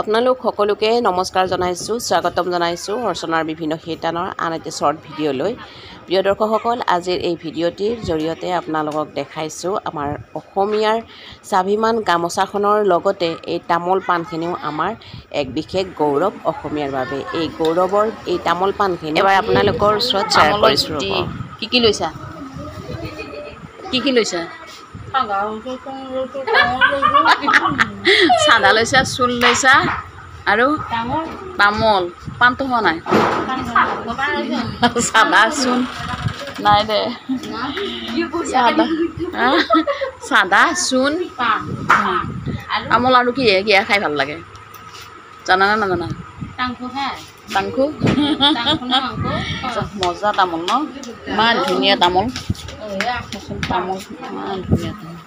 আপোনালোক সকলোকে নমস্কাৰ জনাইছোঁ, স্বাগতম জনাইছোঁ অৰ্চনাৰ বিভিন্ন শিতানৰ আন এটি শ্বৰ্ট ভিডিঅ'লৈ। প্ৰিয় দৰ্শকসকল, আজিৰ এই ভিডিঅ'টিৰ জৰিয়তে আপোনালোকক দেখাইছোঁ আমাৰ অসমীয়াৰ স্বাভিমান গামোচাখনৰ লগতে এই তামোল পাণখিনিও আমাৰ এক বিশেষ গৌৰৱ অসমীয়াৰ বাবে। এই গৌৰৱৰ এই তামোল পাণখিনি এবাৰ আপোনালোকৰ ওচৰত শ্বেয়াৰ কৰিছোঁ। কি লৈছা? কি লৈছা? চাদা লৈছা, চুল লৈছা আৰু তামোল। পাণটো হোৱা নাই, চাদা চুন নাই দে, চাদা চুন তামোল আৰু কি খাই ভাল লাগে জানানে নাজানা? টাংখু মজা তামোল ন, ইমান ধুনীয়া তামোল, তামোল ইমান ধুনীয়া তামোল।